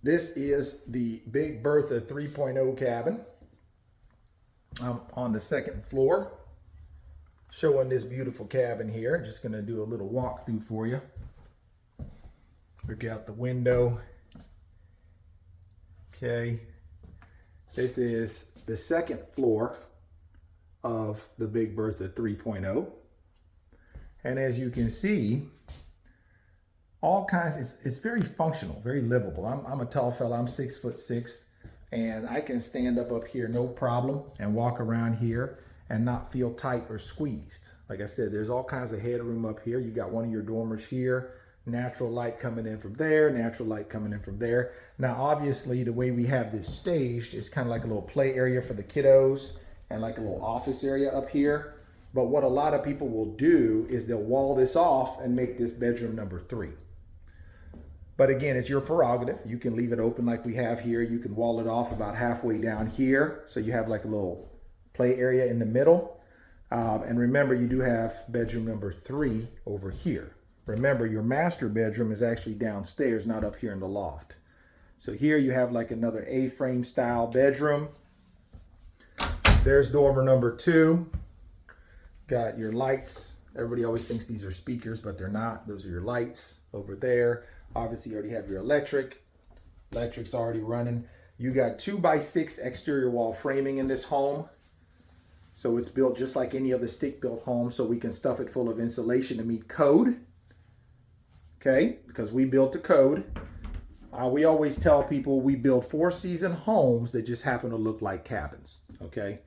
This is the big Bertha 3.0 cabin. I'm on the second floor showing this beautiful cabin here. Just going to do a little walkthrough for you. Look out the window. Okay. This is the second floor of the big Bertha 3.0. And as you can see, all kinds, it's very functional, very livable. I'm a tall fella, I'm 6'6", and I can stand up here no problem and walk around here and not feel tight or squeezed. Like I said, there's all kinds of headroom up here. You got one of your dormers here, natural light coming in from there, natural light coming in from there. Now, obviously, the way we have this staged is kind of like a little play area for the kiddos and like a little office area up here. But what a lot of people will do is they'll wall this off and make this bedroom number 3. But again, it's your prerogative. You can leave it open like we have here. You can wall it off about halfway down here. So you have like a little play area in the middle. And remember, you do have bedroom number 3 over here. Remember, your master bedroom is actually downstairs, not up here in the loft. So here you have like another A-frame style bedroom. There's dormer number 2. Got your lights. Everybody always thinks these are speakers, but they're not. Those are your lights over there. Obviously, you already have your electric. Electric's already running. You got 2x6 exterior wall framing in this home. So it's built just like any other stick-built home, so we can stuff it full of insulation to meet code. Okay, because we built the code. We always tell people we build 4-season homes that just happen to look like cabins. Okay,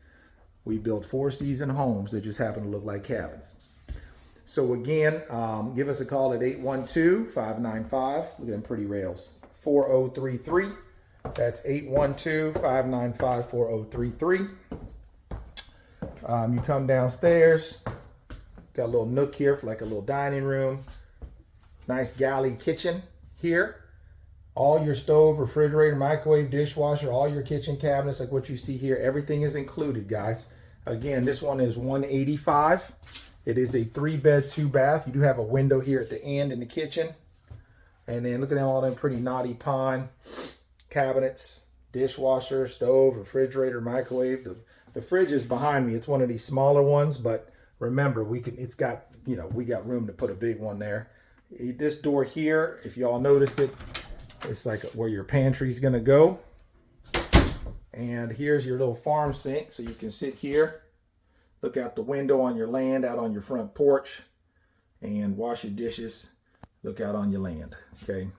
we build 4-season homes that just happen to look like cabins. So again, give us a call at 812-595, look at them pretty rails, 4033. That's 812-595-4033. You come downstairs, got a little nook here for like a little dining room. Nice galley kitchen here. All your stove, refrigerator, microwave, dishwasher, all your kitchen cabinets, like what you see here, everything is included, guys. Again, this one is $185. It is a 3-bed, 2-bath. You do have a window here at the end in the kitchen. And then look at all them pretty naughty pine cabinets, dishwasher, stove, refrigerator, microwave. The fridge is behind me. It's one of these smaller ones, but remember, it's got, we got room to put a big one there. This door here, if y'all notice it, it's like where your pantry is gonna go. And here's your little farm sink, so you can sit here, look out the window on your land, out on your front porch, and wash your dishes, look out on your land, okay?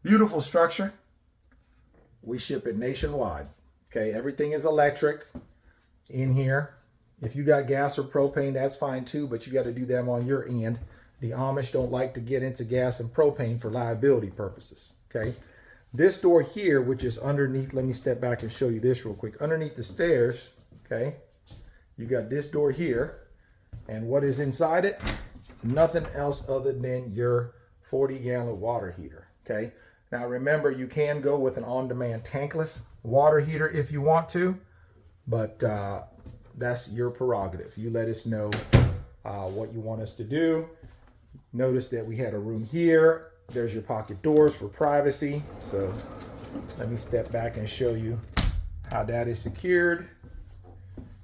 Beautiful structure. We ship it nationwide, okay? Everything is electric in here. If you got gas or propane, that's fine too, but you got to do them on your end. The Amish don't like to get into gas and propane for liability purposes, okay? This door here, which is underneath, let me step back and show you this real quick. Underneath the stairs, okay, you got this door here, and what is inside it? Nothing else other than your 40-gallon water heater, okay? Now remember, you can go with an on-demand tankless water heater if you want to, but that's your prerogative. You let us know what you want us to do. Notice that we had a room here. There's your pocket doors for privacy. So let me step back and show you how that is secured,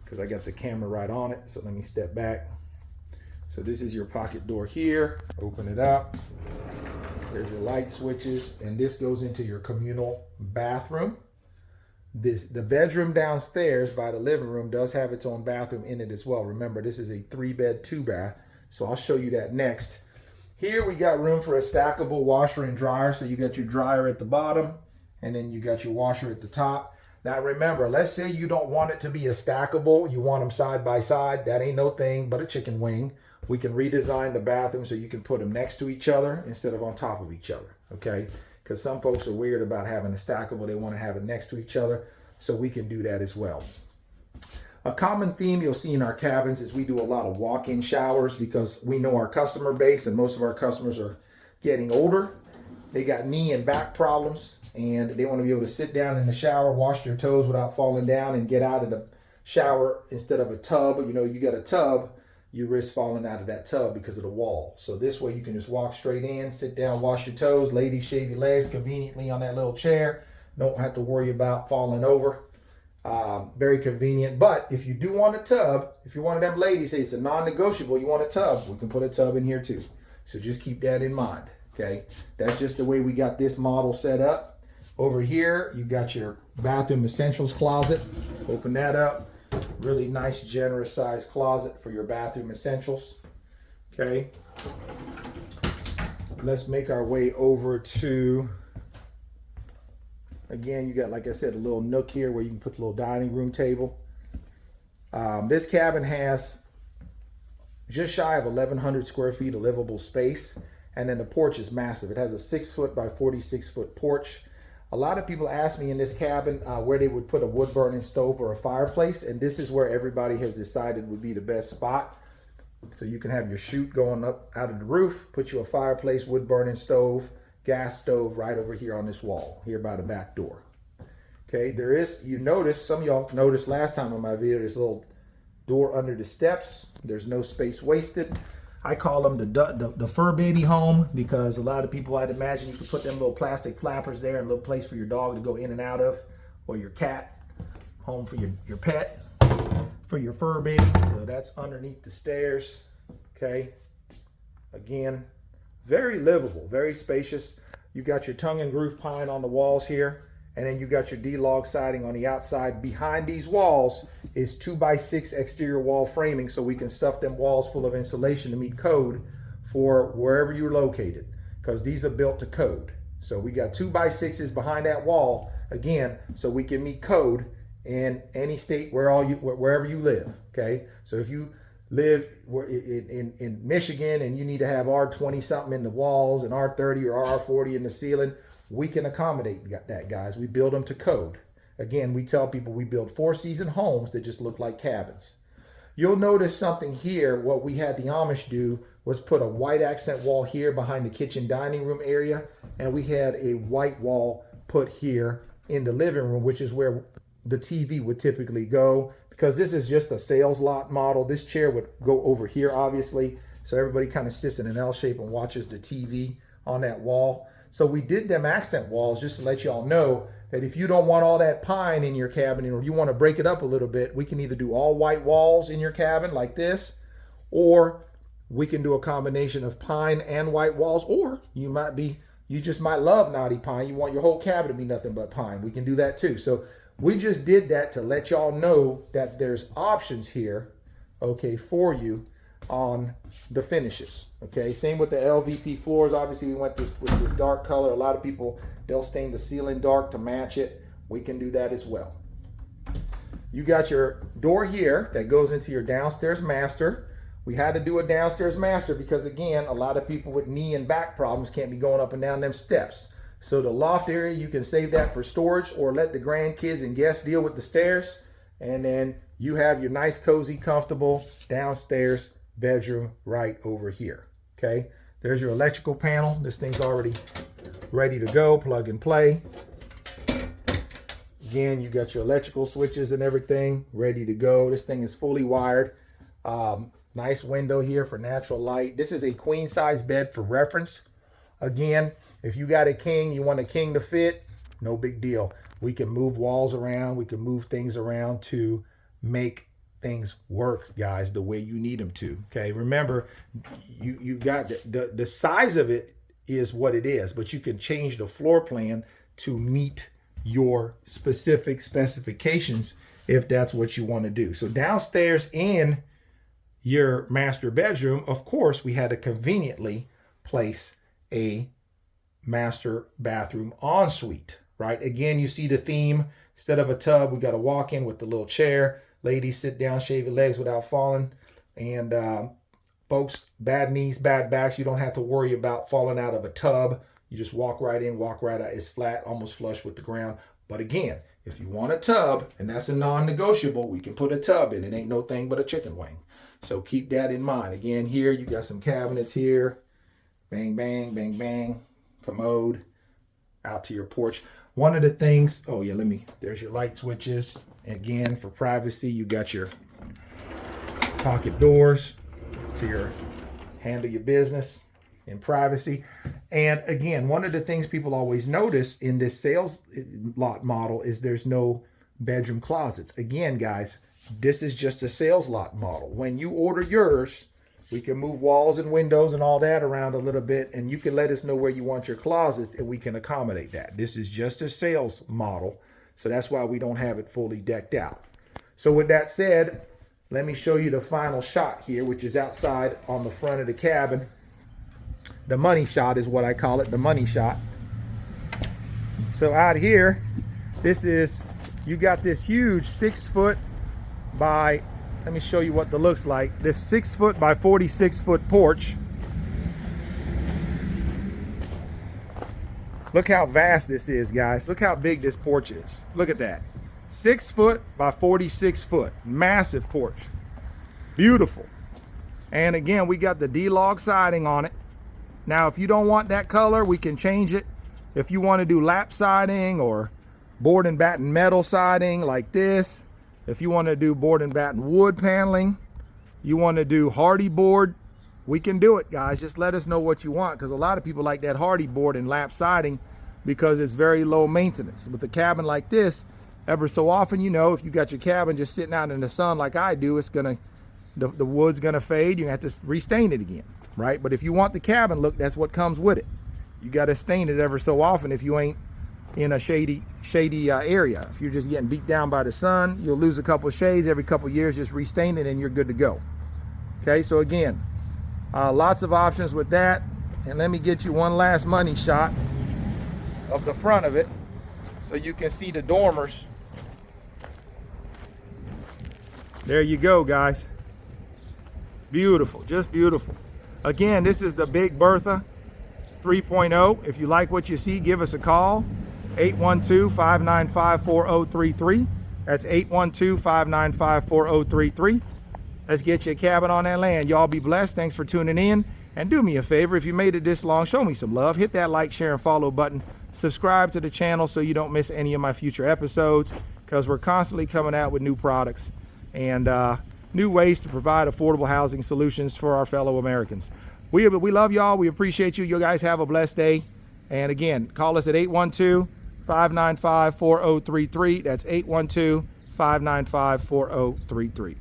because I got the camera right on it. So let me step back. So this is your pocket door here. Open it up. There's your light switches, and this goes into your communal bathroom. The bedroom downstairs by the living room does have its own bathroom in it as well. Remember, this is a 3-bed, 2-bath. So I'll show you that next. Here we got room for a stackable washer and dryer. So you got your dryer at the bottom, and then you got your washer at the top. Now remember, let's say you don't want it to be a stackable. You want them side by side. That ain't no thing but a chicken wing. We can redesign the bathroom so you can put them next to each other instead of on top of each other, okay? Because some folks are weird about having a stackable. They want to have it next to each other, so we can do that as well. A common theme you'll see in our cabins is we do a lot of walk-in showers, because we know our customer base, and most of our customers are getting older. They got knee and back problems, and they want to be able to sit down in the shower, wash their toes without falling down, and get out of the shower instead of a tub. You got a tub, you risk falling out of that tub because of the wall. So this way you can just walk straight in, sit down, wash your toes, ladies shave your legs conveniently on that little chair. Don't have to worry about falling over. Very convenient. But if you do want a tub, if you're one of them ladies, say it's a non-negotiable, you want a tub, we can put a tub in here too. So just keep that in mind, okay? That's just the way we got this model set up. Over here, you got your bathroom essentials closet. Open that up. Really nice, generous size closet for your bathroom essentials, okay? Let's make our way over to, again, you got, like I said, a little nook here where you can put the little dining room table. This cabin has just shy of 1,100 square feet of livable space. And then the porch is massive. It has a 6 foot by 46 foot porch. A lot of people ask me in this cabin where they would put a wood burning stove or a fireplace. And this is where everybody has decided would be the best spot. So you can have your chute going up out of the roof, put you a fireplace, wood burning stove, gas stove right over here on this wall, here by the back door. Okay, there is, you notice, some of y'all noticed last time on my video, this little door under the steps. There's no space wasted. I call them the fur baby home, because a lot of people, I'd imagine you could put them little plastic flappers there and a little place for your dog to go in and out of, or your cat, home for your pet, for your fur baby. So that's underneath the stairs, okay? Again, very livable, very spacious. You got your tongue and groove pine on the walls here, and then you got your D-log siding on the outside. Behind these walls is 2x6 exterior wall framing, so we can stuff them walls full of insulation to meet code for wherever you're located, because these are built to code. So we got 2x6s behind that wall, again, so we can meet code in any state wherever you live, okay? So if you live in Michigan and you need to have R20 something in the walls and R30 or R40 in the ceiling, we can accommodate that, guys. We build them to code. Again, we tell people we build 4-season homes that just look like cabins. You'll notice something here. What we had the Amish do was put a white accent wall here behind the kitchen dining room area, and we had a white wall put here in the living room, which is where the TV would typically go, because this is just a sales lot model. This chair would go over here, obviously, so everybody kind of sits in an L shape and watches the TV on that wall. So we did them accent walls just to let y'all know that if you don't want all that pine in your cabin, or you want to break it up a little bit, we can either do all white walls in your cabin like this, or we can do a combination of pine and white walls, or you just might love knotty pine. You want your whole cabin to be nothing but pine. We can do that too. So we just did that to let y'all know that there's options here, okay, for you on the finishes, okay? Same with the LVP floors. Obviously, we went with this dark color. A lot of people, they'll stain the ceiling dark to match it. We can do that as well. You got your door here that goes into your downstairs master. We had to do a downstairs master because, again, a lot of people with knee and back problems can't be going up and down them steps. So the loft area, you can save that for storage, or let the grandkids and guests deal with the stairs. And then you have your nice, cozy, comfortable downstairs bedroom right over here, okay? There's your electrical panel. This thing's already ready to go, plug and play. Again, you got your electrical switches and everything ready to go. This thing is fully wired. Nice window here for natural light. This is a queen size bed for reference. Again, if you got a king, you want a king to fit, no big deal. We can move walls around. We can move things around to make things work, guys, the way you need them to, okay? Remember, you got the size of it is what it is, but you can change the floor plan to meet your specific specifications if that's what you want to do. So downstairs in your master bedroom, of course, we had to conveniently place a master bathroom ensuite, right? Again, you see the theme. Instead of a tub, we got a walk-in with the little chair. Ladies, sit down, shave your legs without falling. And folks, bad knees, bad backs, you don't have to worry about falling out of a tub. You just walk right in, walk right out. It's flat, almost flush with the ground. But again, if you want a tub, and that's a non-negotiable, we can put a tub in. It ain't no thing but a chicken wing. So keep that in mind. Again, here you got some cabinets here. Bang, bang, bang, bang. Commode out to your porch. One of the things, oh yeah, there's your light switches. Again, for privacy, you got your pocket doors. to handle your business in privacy. And again, one of the things people always notice in this sales lot model is there's no bedroom closets. Again, guys, this is just a sales lot model. When you order yours, we can move walls and windows and all that around a little bit, and you can let us know where you want your closets and we can accommodate that. This is just a sales model, so that's why we don't have it fully decked out. So with that said, let me show you the final shot here, which is outside on the front of the cabin. The money shot is what I call it, the money shot. So out here, you got this huge 6 foot by, let me show you what the looks like. This 6 foot by 46 foot porch. Look how vast this is, guys. Look how big this porch is. Look at that. 6 foot by 46 foot, massive porch. Beautiful. And again, we got the D-log siding on it. Now, if you don't want that color, we can change it. If you want to do lap siding or board and batten metal siding like this, if you want to do board and batten wood paneling, you want to do hardy board, we can do it, guys. Just let us know what you want, because a lot of people like that hardy board and lap siding because it's very low maintenance. With a cabin like this, ever so often, you know, if you got your cabin just sitting out in the sun like I do, it's gonna, the wood's gonna fade. You have to restain it again, right? But if you want the cabin look, that's what comes with it. You got to stain it ever so often if you ain't in a shady area. If you're just getting beat down by the sun, you'll lose a couple of shades every couple of years. Just restain it and you're good to go. Okay, so again, lots of options with that. And let me get you one last money shot of the front of it so you can see the dormers. There you go, guys. Beautiful, just beautiful. Again, this is the big Bertha 3.0. If you like what you see, give us a call. 812-595-4033. That's 812-595-4033. Let's get you a cabin on that land. Y'all be blessed. Thanks for tuning in. And do me a favor, if you made it this long, show me some love. Hit that like, share, and follow button. Subscribe to the channel so you don't miss any of my future episodes, because we're constantly coming out with new products and new ways to provide affordable housing solutions for our fellow Americans. We love y'all. We appreciate you. You guys have a blessed day. And again, call us at 812-595-4033. That's 812-595-4033.